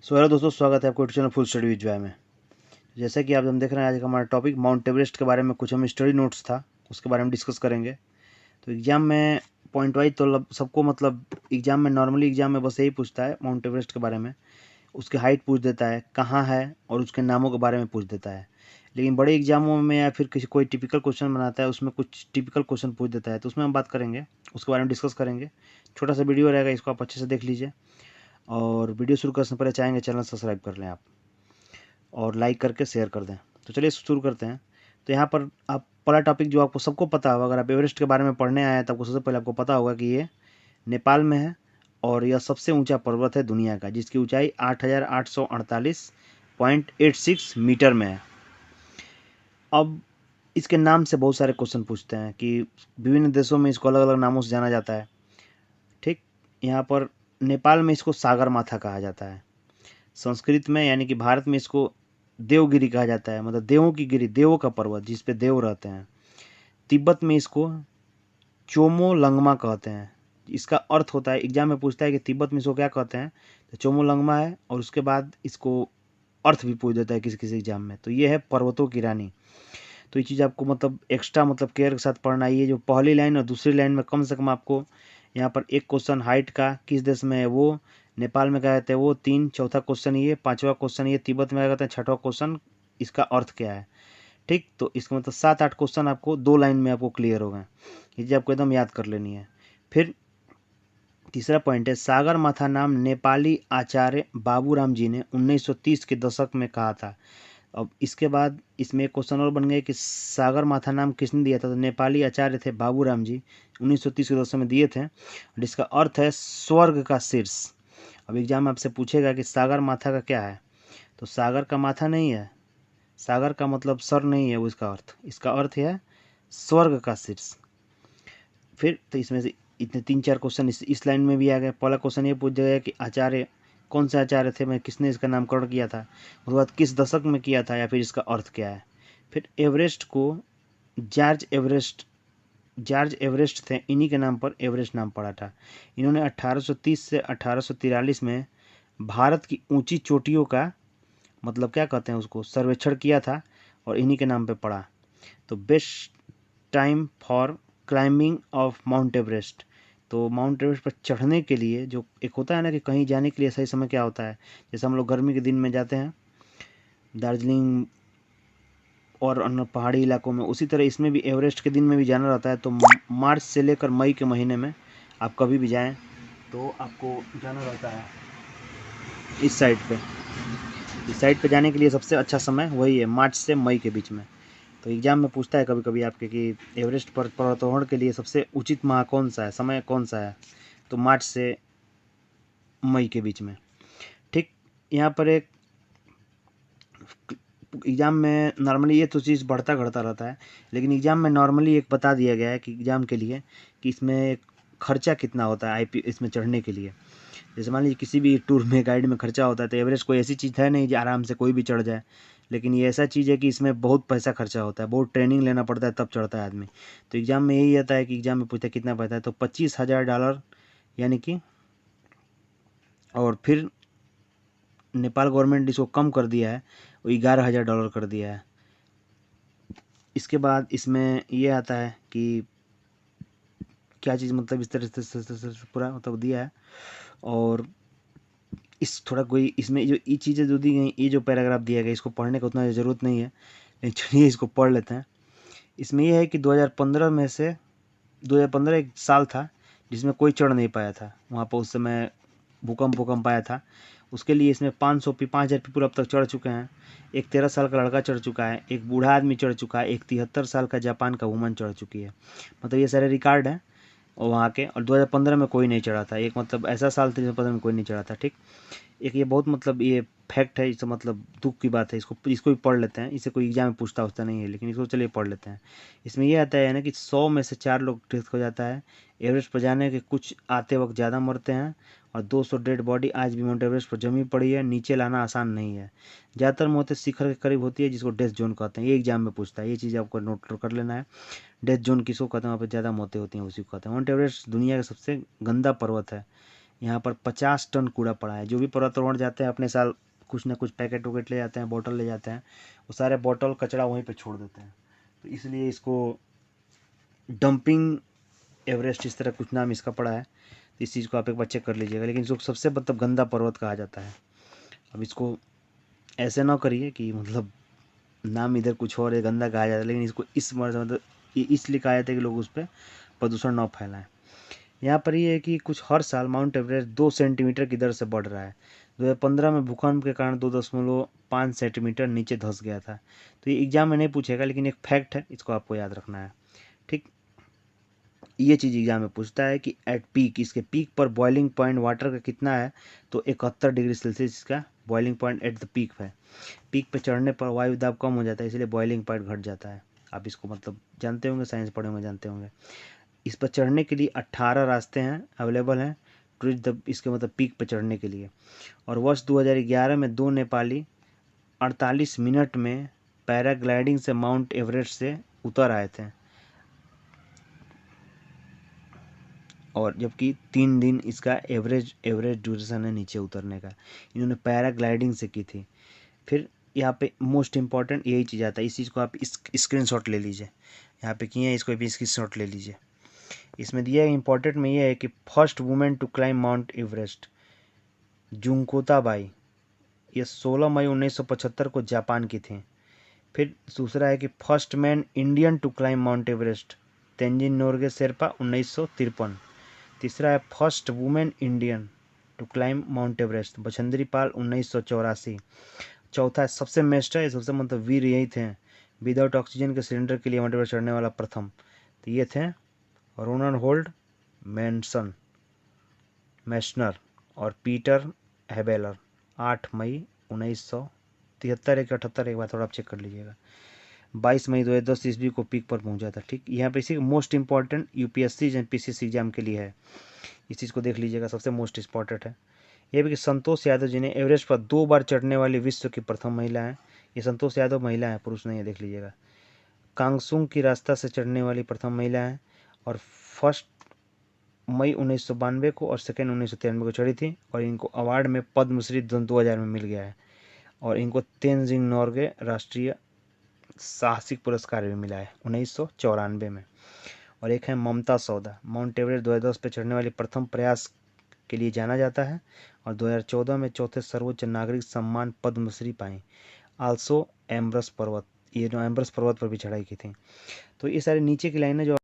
So hello दोस्तों, स्वागत है आपको YouTube channel full study with Joy में। जैसा कि आप हम देख रहे हैं, आज का हमारा टॉपिक माउंट एवरेस्ट के बारे में कुछ हम स्टडी नोट्स था उसके बारे में डिस्कस करेंगे। तो एग्जाम में पॉइंट वाइज तो सबको मतलब एग्जाम में नॉर्मली एग्जाम में बस यही पूछता है माउंट एवरेस्ट के बारे में, उसकी हाइट पूछ देता है, कहाँ है और उसके नामों के बारे में पूछ देता है। लेकिन बड़े एग्जामों में या फिर किसी कोई टिपिकल क्वेश्चन बनाता है उसमें कुछ टिपिकल क्वेश्चन पूछ देता है, तो उसमें हम बात करेंगे, उसके बारे में डिस्कस करेंगे। छोटा सा वीडियो रहेगा, इसको आप अच्छे से देख लीजिए। और वीडियो शुरू करने से पहले चाहेंगे चैनल सब्सक्राइब कर लें आप और लाइक करके शेयर कर दें। तो चलिए शुरू करते हैं। तो यहाँ पर आप पहला टॉपिक जो आपको सबको पता होगा, अगर आप एवरेस्ट के बारे में पढ़ने आए हैं तो आपको सबसे पहले आपको पता होगा कि ये नेपाल में है और यह सबसे ऊंचा पर्वत है दुनिया का, जिसकी ऊंचाई 8,848.86 मीटर में है। अब इसके नाम से बहुत सारे क्वेश्चन पूछते हैं कि विभिन्न देशों में इसको अलग अलग नामों से जाना जाता है। ठीक, यहाँ पर नेपाल में इसको सागर माथा कहा जाता है। संस्कृत में यानी कि भारत में इसको देवगिरी कहा जाता है, मतलब देवों की गिरी, देवों का पर्वत जिस पे देव रहते हैं। तिब्बत में इसको चोमोलंगमा कहते हैं। इसका अर्थ होता है, एग्जाम में पूछता है कि तिब्बत में इसको क्या कहते हैं, तो चोमोलंगमा है। और उसके बाद इसको अर्थ भी पूछ देता है किसी किसी एग्जाम में। तो ये है पर्वतों की रानी। तो ये चीज़ आपको मतलब एक्स्ट्रा मतलब केयर के साथ पढ़ना है। ये जो पहली लाइन और दूसरी लाइन में कम से कम आपको यहाँ पर एक क्वेश्चन हाइट का किस देश में है, वो नेपाल में क्या कहते हैं वो, तीन, चौथा क्वेश्चन ये, पांचवा क्वेश्चन ये तिब्बत में क्या कहते हैं, छठवा क्वेश्चन इसका अर्थ क्या है। ठीक, तो इसका मतलब 7-8 क्वेश्चन आपको 2 लाइन में आपको क्लियर हो गए। ये चीज़ आपको एकदम याद कर लेनी है। फिर तीसरा पॉइंट है, सागर माथा नाम नेपाली आचार्य बाबूराम जी ने 1930 के दशक में कहा था। अब इसके बाद इसमें एक क्वेश्चन और बन गया कि सागर माथा नाम किसने दिया था, तो नेपाली आचार्य थे बाबूराम जी, 1930 के दशक में दिए थे। और इसका अर्थ है स्वर्ग का शीर्ष। अब एग्जाम में आपसे पूछेगा कि सागर माथा का क्या है, तो सागर का माथा नहीं है, सागर का मतलब सर नहीं है वो, इसका अर्थ है स्वर्ग का शीर्ष। फिर तो इसमें से इतने 3-4 क्वेश्चन इस लाइन में भी आ गए। पहला क्वेश्चन ये पूछ जाएगा कि आचार्य कौन से आचार्य थे, मैं किसने इसका नामकरण किया था, उसके बाद किस दशक में किया था, या फिर इसका अर्थ क्या है। फिर एवरेस्ट को जॉर्ज एवरेस्ट थे, इन्हीं के नाम पर एवरेस्ट नाम पड़ा था। इन्होंने 1830 से 1843 में भारत की ऊंची चोटियों का मतलब क्या कहते हैं उसको सर्वेक्षण किया था और इन्हीं के नाम पे पड़ा। तो best time for climbing of mount Everest, तो माउंट एवरेस्ट पर चढ़ने के लिए जो एक होता है ना कि कहीं जाने के लिए सही समय क्या होता है, जैसे हम लोग गर्मी के दिन में जाते हैं दार्जिलिंग और अन्य पहाड़ी इलाकों में, उसी तरह इसमें भी एवरेस्ट के दिन में भी जाना रहता है। तो मार्च से लेकर मई के महीने में आप कभी भी जाएं तो आपको जाना रहता है इस साइड पे। इस साइड पे जाने के लिए सबसे अच्छा समय वही है, मार्च से मई के बीच में। तो एग्जाम में पूछता है कभी कभी आपके कि एवरेस्ट पर पर्वतारोहण के लिए सबसे उचित माह कौन सा है, समय कौन सा है, तो मार्च से मई के बीच में। ठीक, यहाँ पर एक एग्ज़ाम में नॉर्मली ये तो चीज़ बढ़ता घटता रहता है, लेकिन एग्ज़ाम में नॉर्मली एक बता दिया गया है कि एग्ज़ाम के लिए कि इसमें खर्चा कितना होता है आईपी इसमें चढ़ने के लिए। जैसे मान लीजिए किसी भी टूर में गाइड में खर्चा होता है, तो एवरेस्ट कोई ऐसी चीज़ है नहीं जो आराम से कोई भी चढ़ जाए, लेकिन ये ऐसा चीज़ है कि इसमें बहुत पैसा खर्चा होता है, बहुत ट्रेनिंग लेना पड़ता है तब चढ़ता है आदमी। तो एग्ज़ाम में यही आता है कि एग्ज़ाम में पूछता है कितना पैसा है, तो $25,000 यानी कि, और फिर नेपाल गवर्नमेंट इसको कम कर दिया है, वो $11,000 कर दिया है। इसके बाद इसमें ये आता है कि क्या चीज़ मतलब इस तरह से पूरा मतलब दिया है। और इस थोड़ा कोई इसमें जो ये चीज़ें जो दी गई, ये जो पैराग्राफ दिया गया, इसको पढ़ने का उतना ज़रूरत नहीं है, लेकिन चलिए इसको पढ़ लेते हैं। इसमें यह है कि 2015 में से 2015 एक साल था जिसमें कोई चढ़ नहीं पाया था वहाँ पर, उस समय भूकंप आया था। उसके लिए इसमें 5,000 पीपल अब तक चढ़ चुके हैं। एक 13 साल का लड़का चढ़ चुका है, एक बूढ़ा आदमी चढ़ चुका है, एक 73 साल का जापान का वुमन चढ़ चुकी है। मतलब ये सारे रिकॉर्ड हैं और वहाँ के। और 2015 में कोई नहीं चढ़ा था, एक मतलब ऐसा साल था 2015 में कोई नहीं चढ़ा था। ठीक, एक ये बहुत मतलब ये फैक्ट है, इससे मतलब दुख की बात है। इसको इसको भी पढ़ लेते हैं, इससे कोई एग्जाम में पूछता उछता नहीं है, लेकिन इसको चलिए पढ़ लेते हैं। इसमें ये आता है ना कि 100 में से 4 लोग डेथ हो जाता है एवरेस्ट पर जाने के, कुछ आते वक्त ज़्यादा मरते हैं, और 200 डेड बॉडी आज भी माउंट एवरेस्ट पर जमी पड़ी है, नीचे लाना आसान नहीं है। ज़्यादातर मौतें शिखर के करीब होती है जिसको डेथ जोन कहते हैं। ये एग्जाम में पूछता है, ये चीज़ आपको नोट कर लेना है। डेथ जोन किसको कहते हैं, वहाँ पर ज़्यादा मौतें होती हैं उसी को कहते हैं। माउंट एवरेस्ट दुनिया का सबसे गंदा पर्वत है, यहाँ पर 50 टन कूड़ा पड़ा है। जो भी पर्वतारोहण जाते हैं अपने साल कुछ ना कुछ पैकेट वैकेट ले जाते हैं, बॉटल ले जाते हैं, वो सारे बॉटल कचरा वहीं पे छोड़ देते हैं। तो इसलिए इसको डंपिंग एवरेस्ट इस तरह कुछ नाम इसका पड़ा है। तो इस चीज़ को आप एक बार चेक कर लीजिएगा। लेकिन इसको सबसे मतलब गंदा पर्वत कहा जाता है। अब इसको ऐसे ना करिए कि मतलब नाम इधर कुछ और है, गंदा कहा जाता है, लेकिन इसको इस मतलब इसलिए कहा जाता है कि लोग उस पर प्रदूषण न फैलाएं। यहाँ पर ये है कि कुछ हर साल माउंट एवरेस्ट 2 सेंटीमीटर की दर से बढ़ रहा है। 2015 में भूकंप के कारण 2.5 सेंटीमीटर नीचे धंस गया था। तो ये एग्जाम में नहीं पूछेगा, लेकिन एक फैक्ट है, इसको आपको याद रखना है। ठीक, ये चीज़ एग्जाम में पूछता है कि एट पीक, इसके पीक पर बॉइलिंग पॉइंट वाटर का कितना है। तो 71 डिग्री सेल्सियस इसका boiling point at the peak है। पीक पे चढ़ने पर वायु दाब कम हो जाता है, इसलिए बॉइलिंग पॉइंट घट जाता है। आप इसको मतलब जानते होंगे, साइंस पढ़े होंगे, जानते होंगे। इस पर चढ़ने के लिए 18 रास्ते हैं, अवेलेबल हैं टूरिस्ट इसके मतलब पीक पर चढ़ने के लिए। और वर्ष 2011 में 2 नेपाली 48 मिनट में पैराग्लाइडिंग से माउंट एवरेस्ट से उतर आए थे। और जबकि 3 दिन इसका एवरेज ड्यूरेशन है नीचे उतरने का। इन्होंने पैराग्लाइडिंग से की थी। फिर यहाँ पे मोस्ट इम्पॉर्टेंट यही चीज़ आता है। इस चीज़ को आप स्क्रीनशॉट ले लीजिए। यहाँ पे किए हैं, इसको भी स्क्रीनशॉट ले लीजिए। इसमें दिया है इम्पॉर्टेंट में ये है कि first women to climb Mount Everest Junko Tabei, ये 16 मई 1975 को जापान की थी। फिर दूसरा है कि first man Indian to climb Mount Everest Tenzing Norgay Sherpa 1953। तीसरा है first women Indian to climb Mount Everest Bachendri Pal 1984। चौथा है सबसे बेस्ट है, सबसे मतलब वीर यही थे, विदाउट ऑक्सीजन के सिलेंडर के लिए माउंट एवरेस्ट चढ़ने वाला प्रथम। तो ये थे रोनन होल्ड मैस्नर और पीटर हेबेलर। 8 मई 1973 या 78, एक बार थोड़ा आप चेक कर लीजिएगा। 22 मई 2010 ईस्वी को पीक पर पहुंचा था। ठीक, यहाँ पे इसी most important UPSC and PCS exam के लिए है, इस चीज़ को देख लीजिएगा, सबसे मोस्ट इंपॉर्टेंट है। ये भी कि संतोष यादव जी ने एवरेस्ट पर 2 बार चढ़ने वाली विश्व की प्रथम महिला है। ये संतोष यादव महिला है, पुरुष नहीं है, देख लीजिएगा। कांगसुंग की रास्ता से चढ़ने वाली प्रथम महिला है और फर्स्ट मई 1992 को और सेकेंड 1993 को चढ़ी थी। और इनको अवार्ड में पद्मश्री 2000 में मिल गया है। और इनको तेनजिंग नोरगे राष्ट्रीय साहसिक पुरस्कार भी मिला है 1994 में। और एक है ममता सौदा, माउंट एवरेस्ट 2010 पे चढ़ने वाली प्रथम प्रयास के लिए जाना जाता है और 2014 में चौथे सर्वोच्च नागरिक सम्मान पद्मश्री पाई। आल्सो एम्ब्रस पर्वत, ये जो एम्ब्रस पर्वत पर भी चढ़ाई की थी। तो ये सारे नीचे की लाइनें जो